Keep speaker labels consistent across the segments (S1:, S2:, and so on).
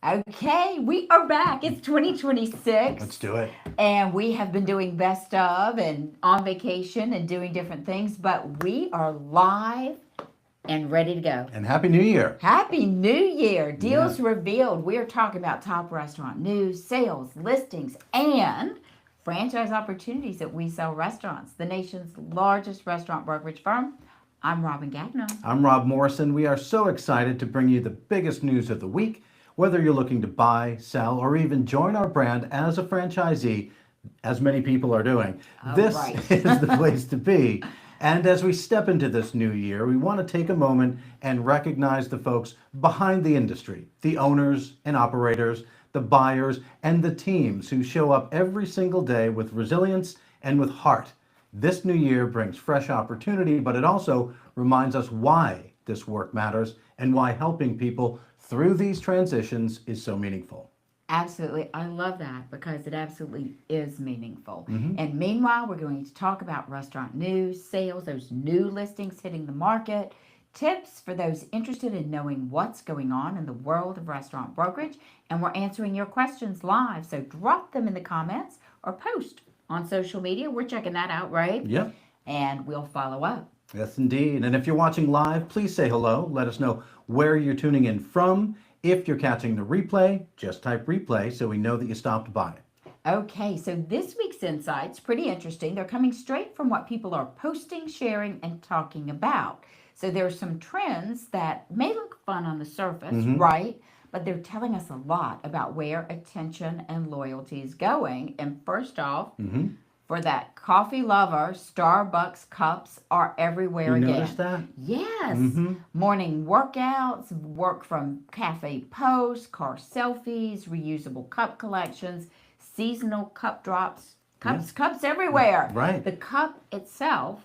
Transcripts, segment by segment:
S1: Okay, we are back. It's 2026.
S2: Let's do it.
S1: And we have been doing best of and on vacation and doing different things, but we are live and ready to go.
S2: And Happy New Year.
S1: Happy New Year. Deals
S2: Yeah.
S1: revealed. We are talking about top restaurant news, sales, listings, and franchise opportunities at We Sell Restaurants, the nation's largest restaurant brokerage firm. I'm Robin Gagnon.
S2: I'm Rob Morrison. We are so excited to bring you the biggest news of the week. Whether you're looking to buy, sell, or even join our brand as a franchisee, as many people are doing, this
S1: right.
S2: is the place to be. And as we step into this new year, we want to take a moment and recognize the folks behind the industry, the owners and operators, the buyers, and the teams who show up every single day with resilience and with heart. This new year brings fresh opportunity, but it also reminds us why this work matters and why helping people through these transitions is so meaningful.
S1: Absolutely. I love that because it absolutely is meaningful. And meanwhile, we're going to talk about restaurant news, sales, those new listings hitting the market, tips for those interested in knowing what's going on in the world of restaurant brokerage. And we're answering your questions live. So drop them in the comments or post on social media. We're checking that out, right?
S2: Yep.
S1: And we'll follow up.
S2: Yes, indeed. And if you're watching live, please say hello. Let us know where you're tuning in from. If you're catching the replay, just type replay so we know that you stopped by.
S1: Okay, so this week's insights pretty interesting. They're coming straight from what people are posting, sharing, and talking about. So there's some trends that may look fun on the surface, right? But they're telling us a lot about where attention and loyalty is going. And first off, for that coffee lover, Starbucks cups are everywhere
S2: You
S1: again.
S2: notice that?
S1: Yes. Morning workouts, work from cafe posts, car selfies, reusable cup collections, seasonal cup drops, cups everywhere.
S2: Right.
S1: The cup itself,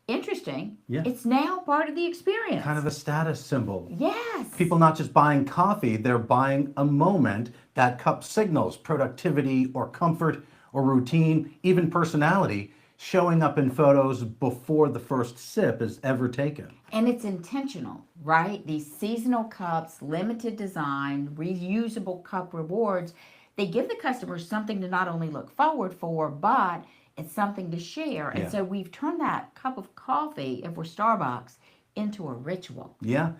S1: interesting.
S2: Yeah.
S1: It's now part of the experience.
S2: Kind of a status symbol.
S1: Yes.
S2: People not just buying coffee, they're buying a moment. That cup signals productivity or comfort or routine, even personality, showing up in photos before the first sip is ever taken.
S1: And it's intentional, right? These seasonal cups, limited design, reusable cup rewards, they give the customers something to not only look forward for, but it's something to share. And so we've turned that cup of coffee, if we're Starbucks, into a ritual.
S2: Yeah.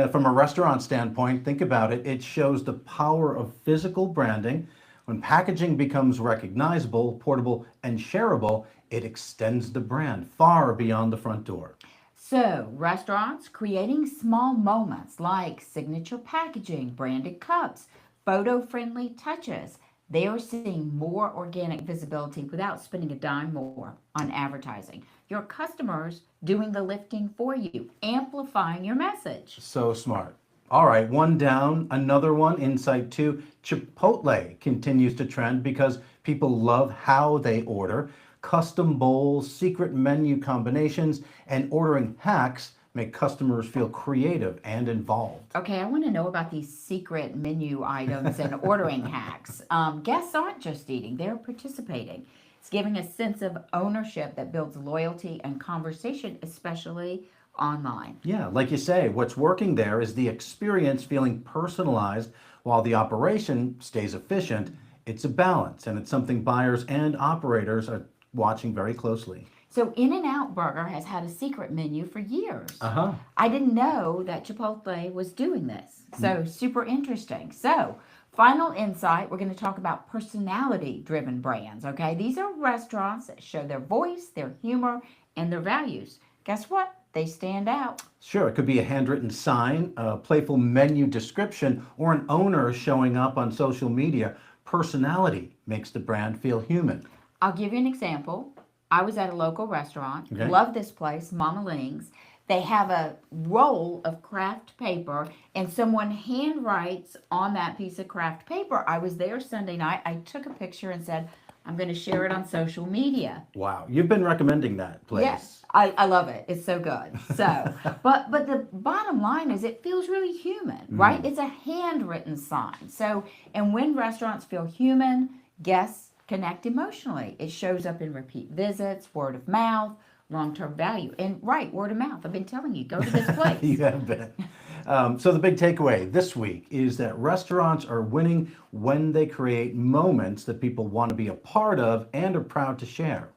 S2: From a restaurant standpoint, think about it. It shows the power of physical branding. When packaging becomes recognizable, portable, and shareable, it extends the brand far beyond the front door.
S1: So, restaurants creating small moments like signature packaging, branded cups, photo-friendly touches. They are seeing more organic visibility without spending a dime more on advertising. Your customers doing the lifting for you, amplifying your message.
S2: So smart. All right, one down, another one, insight two. Chipotle continues to trend because people love how they order. Custom bowls, secret menu combinations, and ordering hacks make customers feel creative and involved.
S1: Okay, I want to know about these secret menu items and ordering hacks. Guests aren't just eating, they're participating. It's giving a sense of ownership that builds loyalty and conversation, especially online.
S2: Yeah, like you say, what's working there is the experience feeling personalized while the operation stays efficient. It's a balance, and it's something buyers and operators are watching very closely.
S1: So In-N-Out Burger has had a secret menu for years.
S2: Uh-huh.
S1: I didn't know that Chipotle was doing this. So super interesting. So final insight, we're going to talk about personality-driven brands, okay? These are restaurants that show their voice, their humor, and their values. Guess what? They stand out.
S2: Sure, it could be a handwritten sign, a playful menu description, or an owner showing up on social media. Personality makes the brand feel human.
S1: I'll give you an example. I was at a local restaurant.
S2: Okay.
S1: Love this place, Mama Ling's. They have a roll of craft paper, and someone handwrites on that piece of craft paper. I was there Sunday night. I took a picture and said, I'm going to share it on social media.
S2: Wow, you've been recommending that place.
S1: Yes, I love it. It's so good. So, but the bottom line is it feels really human, right? It's a handwritten sign. So, and when restaurants feel human, guests connect emotionally. It shows up in repeat visits, word of mouth, long-term value. And right, word of mouth. I've been telling you, go to this place.
S2: You have been. So the big takeaway this week is that restaurants are winning when they create moments that people want to be a part of and are proud to share.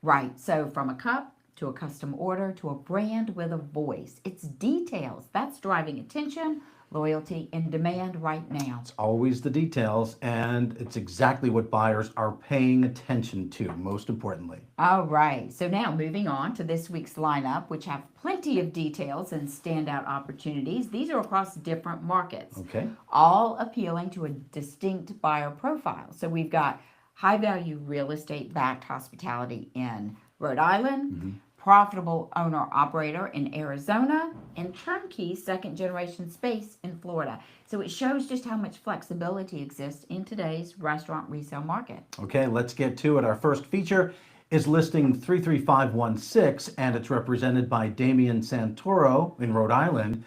S1: Right. So from a cup to a custom order to a brand with a voice, it's details that's driving attention, loyalty, and demand right now.
S2: It's always the details, and it's exactly what buyers are paying attention to, most importantly.
S1: All right. So now moving on to this week's lineup, which have plenty of details and standout opportunities. These are across different markets,
S2: Okay.
S1: all appealing to a distinct buyer profile. So we've got high value real estate backed hospitality in Rhode Island, profitable owner operator in Arizona, and turnkey second generation space in Florida. So it shows just how much flexibility exists in today's restaurant resale market.
S2: Okay, let's get to it. Our first feature is listing 33516, and it's represented by Damian Santoro in Rhode Island.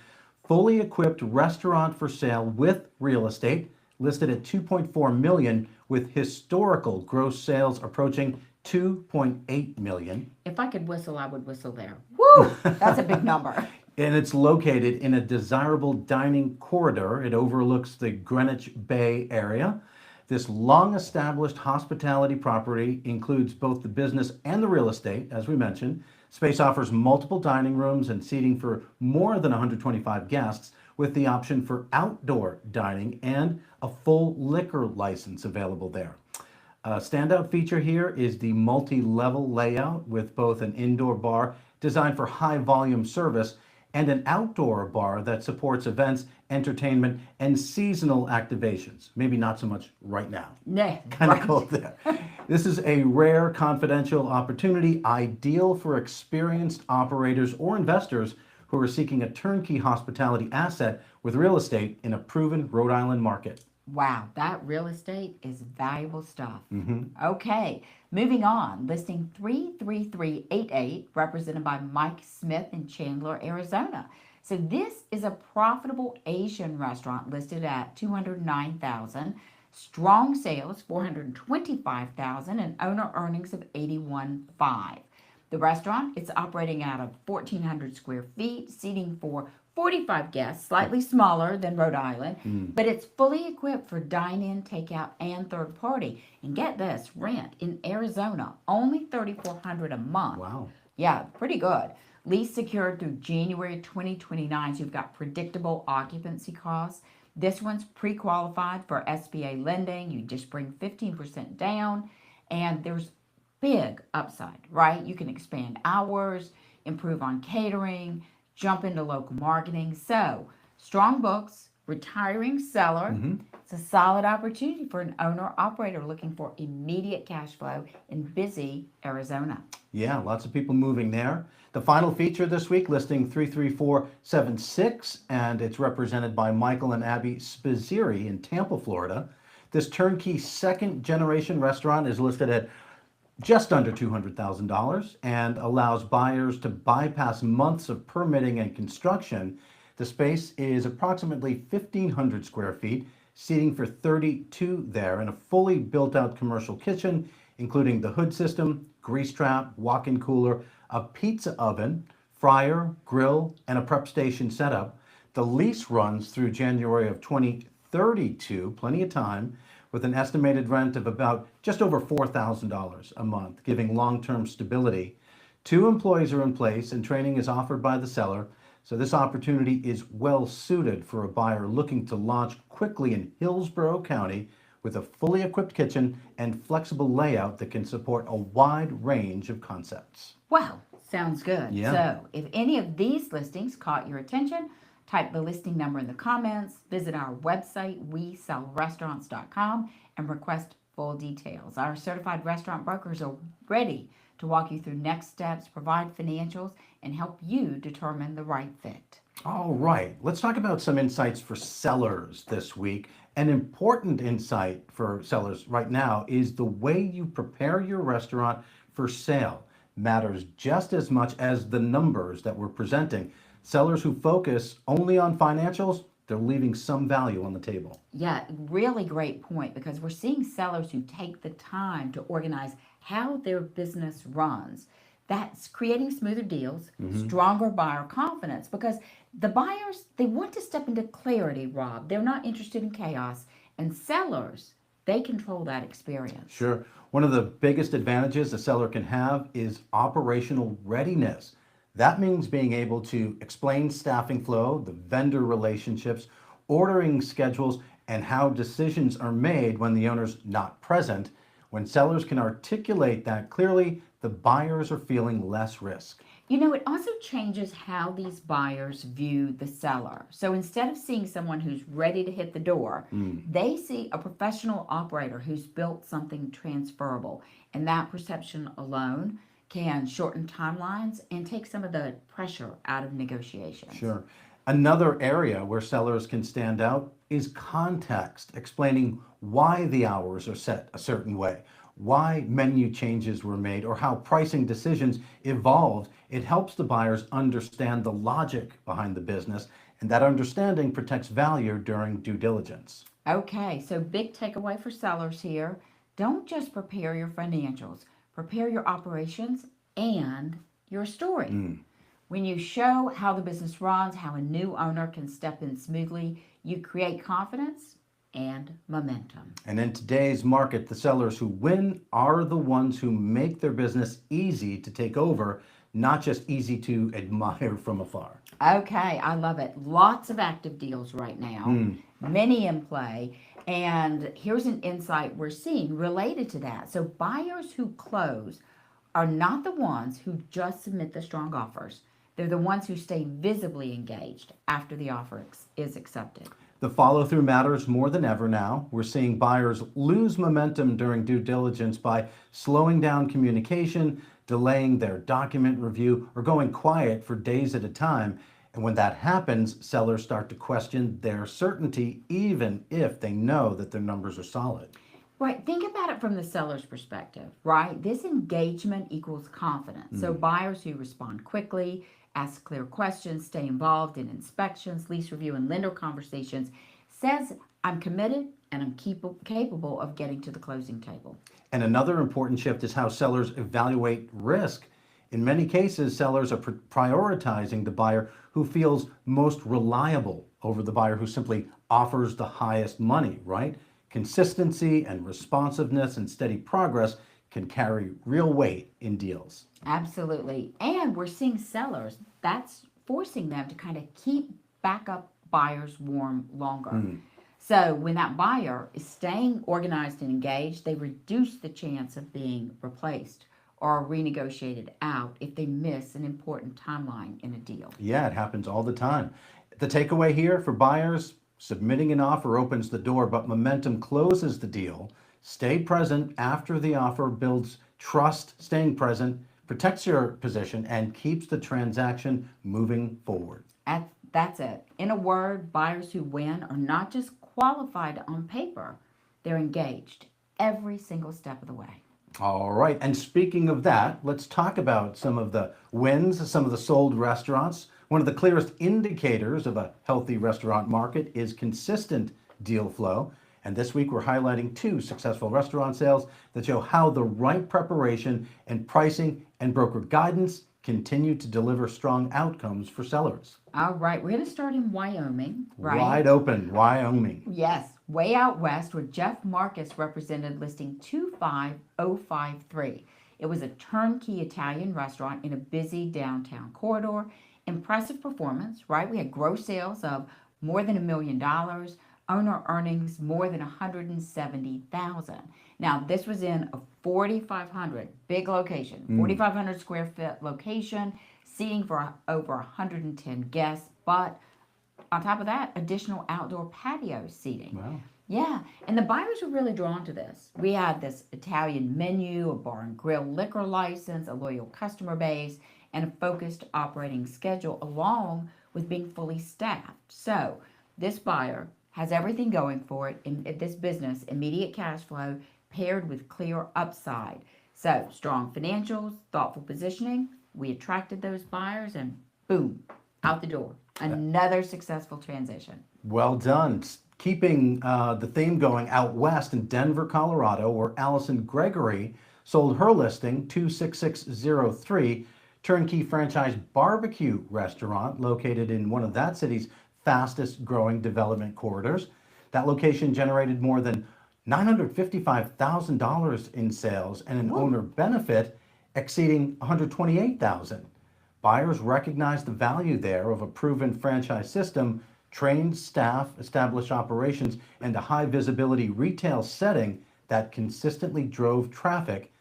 S2: Fully equipped restaurant for sale with real estate, listed at 2.4 million, with historical gross sales approaching 2.8 million.
S1: If I could whistle, I would whistle there. Woo! That's a big number.
S2: And it's located in a desirable dining corridor. It overlooks the Greenwich Bay area. This long established hospitality property includes both the business and the real estate, as we mentioned. Space offers multiple dining rooms and seating for more than 125 guests, with the option for outdoor dining and a full liquor license available there. A standout feature here is the multi-level layout with both an indoor bar designed for high volume service and an outdoor bar that supports events, entertainment, and seasonal activations. Maybe not so much right now.
S1: Nah,
S2: Kind of
S1: right.
S2: cold there. This is a rare confidential opportunity, ideal for experienced operators or investors who are seeking a turnkey hospitality asset with real estate in a proven Rhode Island market.
S1: Wow, that real estate is valuable stuff. Okay, moving on. Listing 33388, represented by Mike Smith in Chandler, Arizona. So this is a profitable Asian restaurant listed at 209,000, strong sales 425,000, and owner earnings of 81.5. The restaurant, it's operating out of 1,400 square feet, seating for 45 guests, slightly smaller than Rhode Island, but it's fully equipped for dine-in, takeout, and third party. And get this, rent in Arizona, only $3,400 a month.
S2: Wow.
S1: Yeah, pretty good. Lease secured through January 2029, so you've got predictable occupancy costs. This one's pre-qualified for SBA lending. You just bring 15% down, and there's big upside, right? You can expand hours, improve on catering, jump into local marketing. So, strong books, retiring seller. It's a solid opportunity for an owner operator looking for immediate cash flow in busy Arizona.
S2: Yeah, lots of people moving there. The final feature this week, listing 33476, and it's represented by Michael and Abby Spizzeri in Tampa, Florida. This turnkey second generation restaurant is listed at just under $200,000 and allows buyers to bypass months of permitting and construction. The space is approximately 1,500 square feet, seating for 32 there, and a fully built out commercial kitchen, including the hood system, grease trap, walk-in cooler, a pizza oven, fryer, grill, and a prep station setup. The lease runs through January of 2032, plenty of time, with an estimated rent of about just over $4,000 a month, giving long-term stability. 2 employees are in place and training is offered by the seller. So this opportunity is well suited for a buyer looking to launch quickly in Hillsborough County with a fully equipped kitchen and flexible layout that can support a wide range of concepts.
S1: Wow, sounds good.
S2: Yeah.
S1: So, if any of these listings caught your attention, type the listing number in the comments, visit our website, WeSellRestaurants.com, and request full details. Our certified restaurant brokers are ready to walk you through next steps, provide financials, and help you determine the right fit.
S2: All right, let's talk about some insights for sellers this week. An important insight for sellers right now is the way you prepare your restaurant for sale matters just as much as the numbers that we're presenting. Sellers who focus only on financials, they're leaving some value on the table.
S1: Yeah, really great point, because we're seeing sellers who take the time to organize how their business runs. That's creating smoother deals, stronger buyer confidence, because the buyers, they want to step into clarity, Rob. They're not interested in chaos. And sellers, they control that experience.
S2: Sure. One of the biggest advantages a seller can have is operational readiness. That means being able to explain staffing flow, the vendor relationships, ordering schedules, and how decisions are made when the owner's not present. When sellers can articulate that clearly, the buyers are feeling less risk.
S1: You know, it also changes how these buyers view the seller. So instead of seeing someone who's ready to hit the door, they see a professional operator who's built something transferable. And that perception alone can shorten timelines and take some of the pressure out of negotiations.
S2: Sure. Another area where sellers can stand out is context, explaining why the hours are set a certain way, why menu changes were made, or how pricing decisions evolved. It helps the buyers understand the logic behind the business, and that understanding protects value during due diligence.
S1: Okay, so big takeaway for sellers here. Don't just prepare your financials, prepare your operations and your story. When you show how the business runs, how a new owner can step in smoothly, you create confidence and momentum.
S2: And in today's market, the sellers who win are the ones who make their business easy to take over, not just easy to admire from afar.
S1: Okay, I love it. Lots of active deals right now, many in play. And here's an insight we're seeing related to that. So, buyers who close are not the ones who just submit the strong offers. They're the ones who stay visibly engaged after the offer is accepted.
S2: The follow through matters more than ever now. We're seeing buyers lose momentum during due diligence by slowing down communication, delaying their document review, or going quiet for days at a time. And when that happens, sellers start to question their certainty, even if they know that their numbers are solid.
S1: Right. Think about it from the seller's perspective, right? This engagement equals confidence. So buyers who respond quickly, ask clear questions, stay involved in inspections, lease review, and lender conversations says, I'm committed and I'm capable of getting to the closing table.
S2: And another important shift is how sellers evaluate risk. In many cases, sellers are prioritizing the buyer who feels most reliable over the buyer who simply offers the highest money, right? Consistency and responsiveness and steady progress can carry real weight in deals.
S1: Absolutely. And we're seeing sellers, that's forcing them to kind of keep backup buyers warm longer. So when that buyer is staying organized and engaged, they reduce the chance of being replaced or renegotiated out if they miss an important timeline in a deal.
S2: Yeah, it happens all the time. The takeaway here for buyers, submitting an offer opens the door, but momentum closes the deal. Stay present after the offer builds trust, staying present, protects your position, and keeps the transaction moving forward.
S1: That's it. In a word, buyers who win are not just qualified on paper, they're engaged every single step of the way.
S2: All right, and speaking of that, let's talk about some of the wins, some of the sold restaurants. One of the clearest indicators of a healthy restaurant market is consistent deal flow. And this week we're highlighting 2 successful restaurant sales that show how the right preparation and pricing and broker guidance continue to deliver strong outcomes for sellers.
S1: All right, we're going to start in Wyoming, right?
S2: Wide open, Wyoming.
S1: Yes, way out west where Jeff Marcus represented listing 25053. It was a turnkey Italian restaurant in a busy downtown corridor. Impressive performance, right? We had gross sales of more than $1 million. Owner earnings more than $170,000. Now, this was in a 4,500 big location, 4,500 square foot location, seating for over 110 guests, but on top of that, additional outdoor patio seating.
S2: Wow.
S1: Yeah, and the buyers were really drawn to this. We had this Italian menu, a bar and grill liquor license, a loyal customer base, and a focused operating schedule, along with being fully staffed. So, this buyer has everything going for it in this business, immediate cash flow paired with clear upside. So strong financials, thoughtful positioning. We attracted those buyers and boom, out the door. Another successful transition.
S2: Well done. Keeping the theme going out west in Denver, Colorado, where Allison Gregory sold her listing, 26603, turnkey franchise barbecue restaurant located in one of that city's fastest growing development corridors. That location generated more than $955,000 in sales and an owner benefit exceeding $128,000. Buyers recognize the value there of a proven franchise system, trained staff, established operations, and a high visibility retail setting that consistently drove traffic.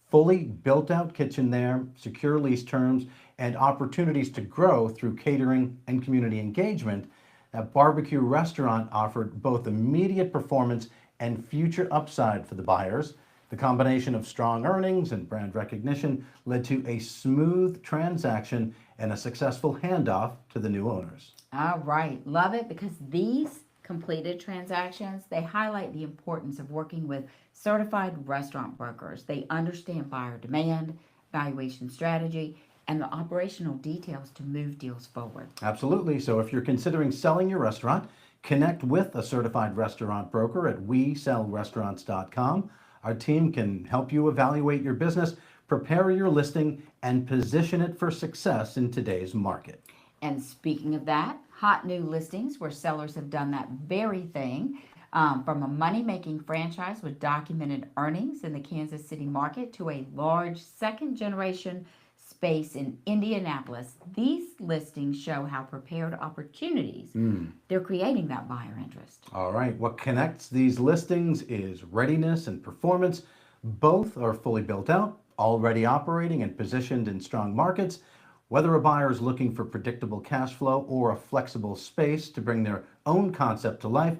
S2: Fully built out kitchen there, secure lease terms, and opportunities to grow through catering and community engagement. That barbecue restaurant offered both immediate performance and future upside for the buyers. The combination of strong earnings and brand recognition led to a smooth transaction and a successful handoff to the new owners.
S1: All right, love it, because these completed transactions, they highlight the importance of working with certified restaurant brokers. They understand buyer demand, valuation strategy, and the operational details to move deals forward.
S2: Absolutely. So if you're considering selling your restaurant, connect with a certified restaurant broker at WeSellRestaurants.com. Our team can help you evaluate your business, prepare your listing, and position it for success in today's market.
S1: And speaking of that, hot new listings where sellers have done that very thing, from a money-making franchise with documented earnings in the Kansas City market to a large second-generation space in Indianapolis. These listings show how prepared opportunities they're creating that buyer interest.
S2: All right, what connects these listings is readiness and performance. Both are fully built out, already operating and positioned in strong markets. Whether a buyer is looking for predictable cash flow or a flexible space to bring their own concept to life,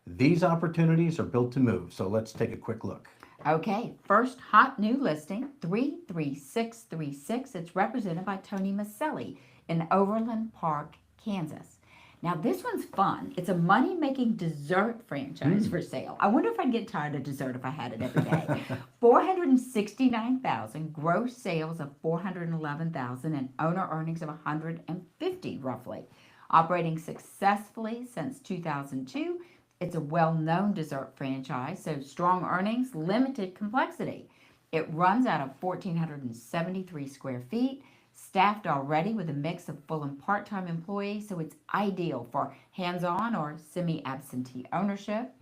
S2: these opportunities are built to move. So let's take a quick look.
S1: Okay, first hot new listing, 33636. It's represented by Tony Maselli in Overland Park, Kansas. Now this one's fun. It's a money-making dessert franchise for sale. I wonder if I'd get tired of dessert if I had it every day. 469,000, gross sales of 411,000, and owner earnings of 150 roughly. Operating successfully since 2002. It's a well-known dessert franchise, so strong earnings, limited complexity. It runs out of 1,473 square feet, staffed already with a mix of full and part-time employees, so it's ideal for hands-on or semi-absentee ownership.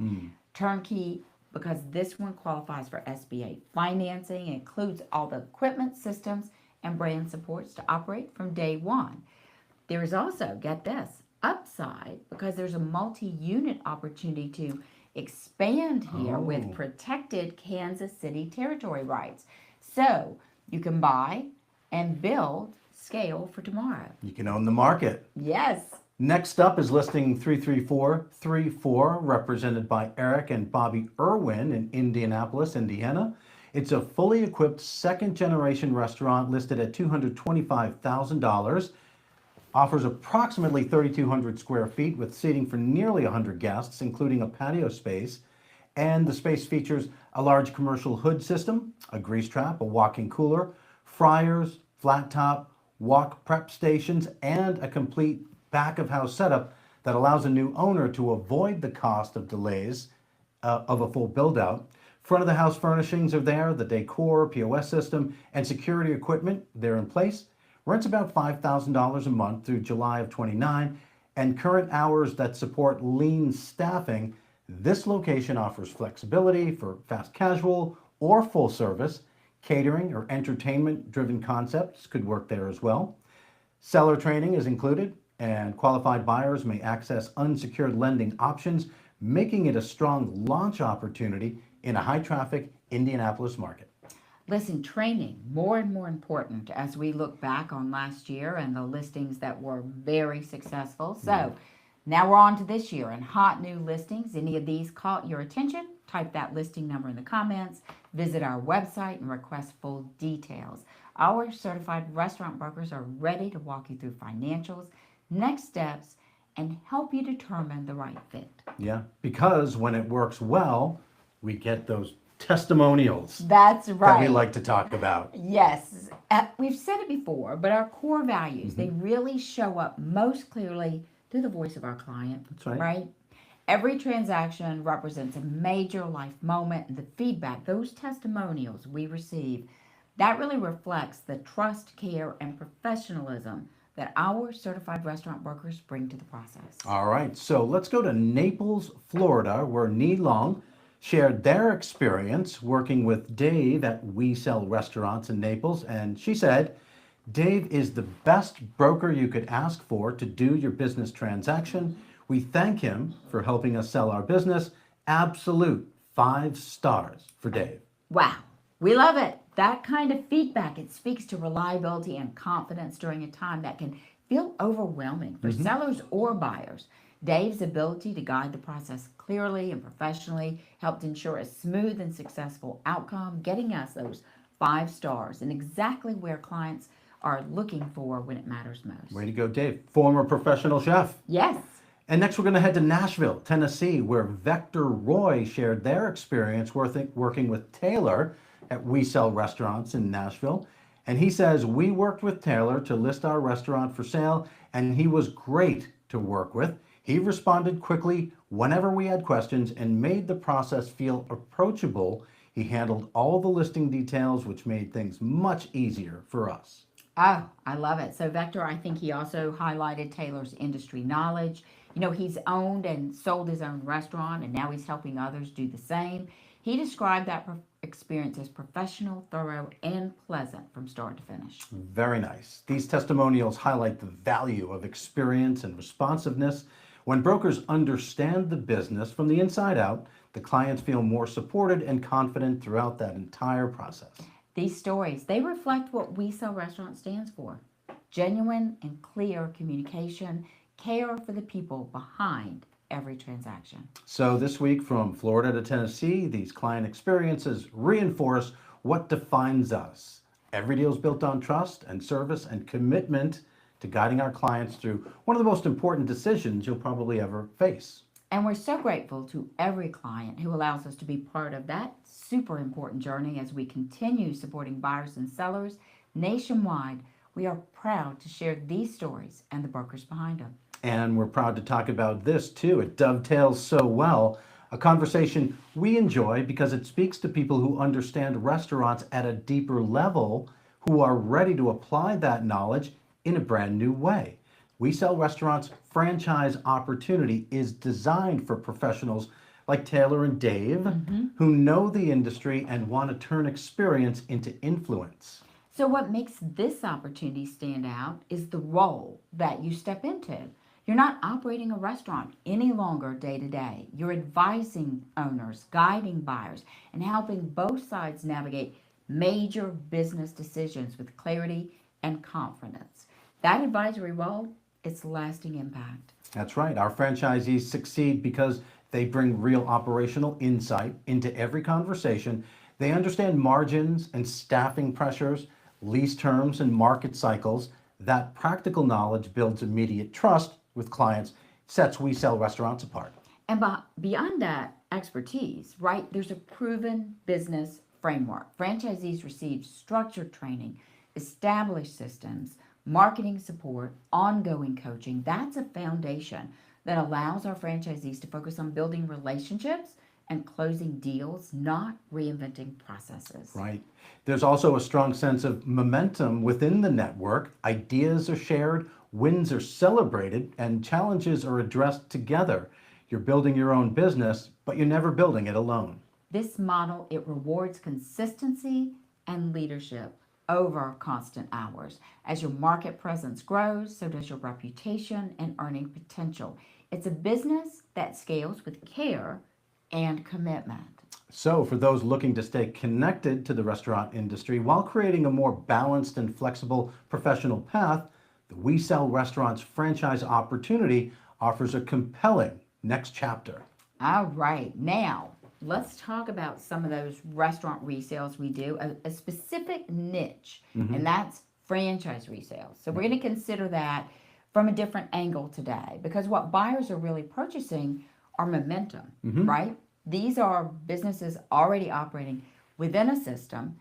S1: Turnkey, because this one qualifies for SBA financing, includes all the equipment, systems, and brand supports to operate from day one. There is also, get this, upside, because there's a multi-unit opportunity to expand here with protected Kansas City territory rights. So you can buy and build scale for tomorrow.
S2: You can own the market.
S1: Yes.
S2: Next up is listing 33434, represented by Eric and Bobby Irwin in Indianapolis, Indiana. It's a fully equipped second-generation restaurant listed at $225,000. Offers approximately 3,200 square feet with seating for nearly 100 guests, including a patio space. And the space features a large commercial hood system, a grease trap, a walk-in cooler, fryers, flat top, wok prep stations, and a complete back-of-house setup that allows a new owner to avoid the cost of delays of a full build-out. Front of the house furnishings are there, the decor, POS system, and security equipment, they're in place. Rent's about $5,000 a month through July of 29, and current hours that support lean staffing. This location offers flexibility for fast casual or full service. Catering or entertainment-driven concepts could work there as well. Seller training is included, and qualified buyers may access unsecured lending options, making it a strong launch opportunity in a high-traffic Indianapolis market.
S1: Listen, training, more and more important as we look back on last year and the listings that were very successful. So now we're on to this year and hot new listings. Any of these caught your attention? Type that listing number in the comments, visit our website, and request full details. Our certified restaurant brokers are ready to walk you through financials, next steps, and help you determine the right fit.
S2: Yeah, because when it works well, we get those testimonials.
S1: That's right.
S2: That we like to talk about.
S1: Yes. We've said it before, but our core values, they really show up most clearly through the voice of our client.
S2: That's right.
S1: Right? Every transaction represents a major life moment, and the feedback, those testimonials we receive, that really reflects the trust, care, and professionalism that our certified restaurant workers bring to the process.
S2: All right, so let's go to Naples, Florida, where Nee Long shared their experience working with Dave at We Sell Restaurants in Naples. And she said, Dave is the best broker you could ask for to do your business transaction. We thank him for helping us sell our business. Absolute 5 stars for Dave.
S1: Wow, we love it. That kind of feedback, it speaks to reliability and confidence during a time that can feel overwhelming for sellers or buyers. Dave's ability to guide the process clearly and professionally helped ensure a smooth and successful outcome, getting us those 5 stars and exactly where clients are looking for when it matters most.
S2: Way to go, Dave. Former professional chef.
S1: Yes.
S2: And next, we're going to head to Nashville, Tennessee, where Vector Roy shared their experience working with Taylor at We Sell Restaurants in Nashville. And he says, we worked with Taylor to list our restaurant for sale, and he was great to work with. He responded quickly whenever we had questions and made the process feel approachable. He handled all the listing details, which made things much easier for us.
S1: Oh, I love it. So, Vector, I think he also highlighted Taylor's industry knowledge. You know, he's owned and sold his own restaurant, and now he's helping others do the same. He described that experience as professional, thorough, and pleasant from start to finish.
S2: Very nice. These testimonials highlight the value of experience and responsiveness. When brokers understand the business from the inside out, the clients feel more supported and confident throughout that entire process.
S1: These stories, they reflect what We Sell Restaurants stands for. Genuine and clear communication, care for the people behind every transaction.
S2: So this week from Florida to Tennessee, these client experiences reinforce what defines us. Every deal is built on trust and service and commitment to guiding our clients through one of the most important decisions you'll probably ever face.
S1: And we're so grateful to every client who allows us to be part of that super important journey as we continue supporting buyers and sellers nationwide. We are proud to share these stories and the brokers behind them.
S2: And we're proud to talk about this too. It dovetails so well. A conversation we enjoy because it speaks to people who understand restaurants at a deeper level, who are ready to apply that knowledge in a brand new way. We Sell Restaurants franchise opportunity is designed for professionals like Taylor and Dave, who know the industry and want to turn experience into influence.
S1: So what makes this opportunity stand out is the role that you step into. You're not operating a restaurant any longer day to day. You're advising owners, guiding buyers, and helping both sides navigate major business decisions with clarity and confidence. That advisory role, it's lasting impact.
S2: That's right. Our franchisees succeed because they bring real operational insight into every conversation. They understand margins and staffing pressures, lease terms and market cycles. That practical knowledge builds immediate trust with clients, sets We Sell Restaurants apart.
S1: And beyond that expertise, right, there's a proven business framework. Franchisees receive structured training, established systems, marketing support, ongoing coaching. That's a foundation that allows our franchisees to focus on building relationships and closing deals, not reinventing processes.
S2: Right. There's also a strong sense of momentum within the network. Ideas are shared, wins are celebrated, and challenges are addressed together. You're building your own business, but you're never building it alone.
S1: This model, it rewards consistency and leadership over constant hours. As your market presence grows, so does your reputation and earning potential. It's a business that scales with care and commitment.
S2: So for those looking to stay connected to the restaurant industry while creating a more balanced and flexible professional path, the We Sell Restaurants franchise opportunity offers a compelling next chapter.
S1: All right, now let's talk about some of those restaurant resales we do, a specific niche, and that's franchise resales. So we're going to consider that from a different angle today, because what buyers are really purchasing are momentum, right? These are businesses already operating within a system,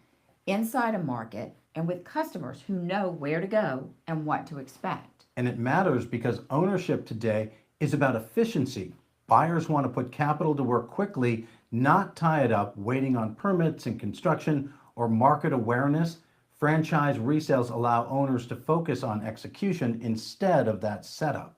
S1: inside a market, and with customers who know where to go and what to expect.
S2: And it matters because ownership today is about efficiency, Buyers want to put capital to work quickly, not tie it up waiting on permits and construction or market awareness. Franchise resales allow owners to focus on execution instead of that setup.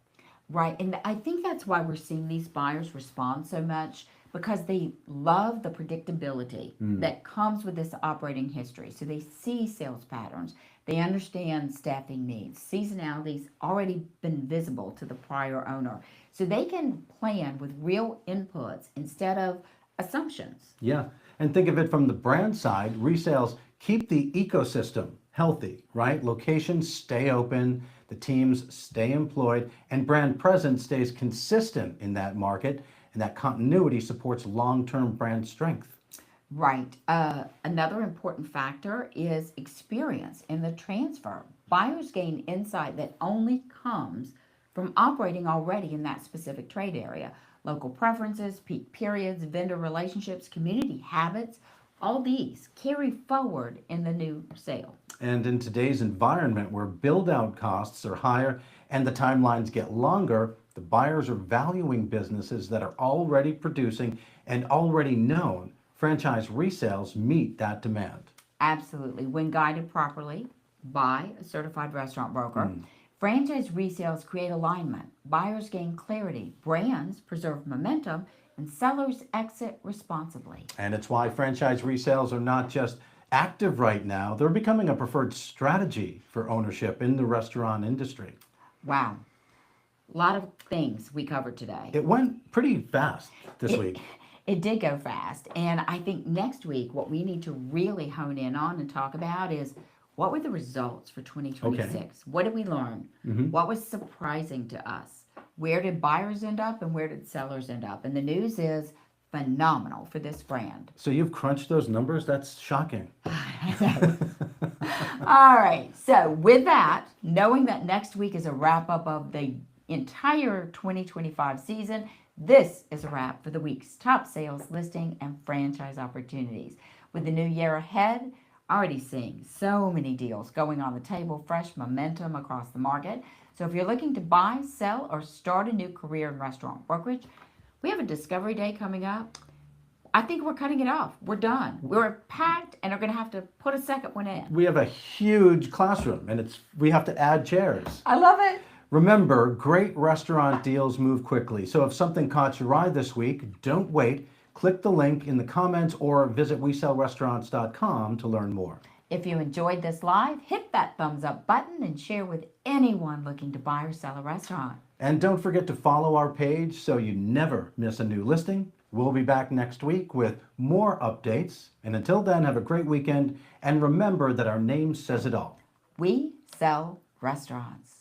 S1: Right. And I think that's why we're seeing these buyers respond so much because they love the predictability that comes with this operating history. So they see sales patterns, they understand staffing needs, seasonality's already been visible to the prior owner. So they can plan with real inputs instead of assumptions.
S2: Yeah. And think of it from the brand side, resales keep the ecosystem healthy, right? Locations stay open, the teams stay employed, and brand presence stays consistent in that market. And that continuity supports long-term brand strength.
S1: Right. Another important factor is experience in the transfer. Buyers gain insight that only comes from operating already in that specific trade area. Local preferences, peak periods, vendor relationships, community habits, all these carry forward in the new sale.
S2: And in today's environment where build-out costs are higher and the timelines get longer, the buyers are valuing businesses that are already producing and already known. Franchise resales meet that demand.
S1: Absolutely. When guided properly by a certified restaurant broker, franchise resales create alignment. Buyers gain clarity, brands preserve momentum, and sellers exit responsibly.
S2: And it's why franchise resales are not just active right now, they're becoming a preferred strategy for ownership in the restaurant industry.
S1: Wow. A lot of things we covered today.
S2: It went pretty fast this week.
S1: It did go fast. And I think next week, what we need to really hone in on and talk about is what were the results for 2026?
S2: Okay.
S1: What did we learn? What was surprising to us? Where did buyers end up and where did sellers end up? And the news is phenomenal for this brand.
S2: So you've crunched those numbers? That's shocking.
S1: All right. So with that, knowing that next week is a wrap up of the entire 2025 season, this is a wrap for the week's top sales, listing, and franchise opportunities. With the new year ahead, already seeing so many deals going on the table, fresh momentum across the market. So if you're looking to buy, sell, or start a new career in restaurant brokerage, we have a discovery day coming up. I think we're cutting it off. We're done. We're packed and are going to have to put a second one in.
S2: We have a huge classroom and we have to add chairs.
S1: I love it.
S2: Remember, great restaurant deals move quickly. So if something caught your eye this week, don't wait. Click the link in the comments or visit WeSellRestaurants.com to learn more.
S1: If you enjoyed this live, hit that thumbs up button and share with anyone looking to buy or sell a restaurant.
S2: And don't forget to follow our page so you never miss a new listing. We'll be back next week with more updates. And until then, have a great weekend. And remember that our name says it all.
S1: We sell restaurants.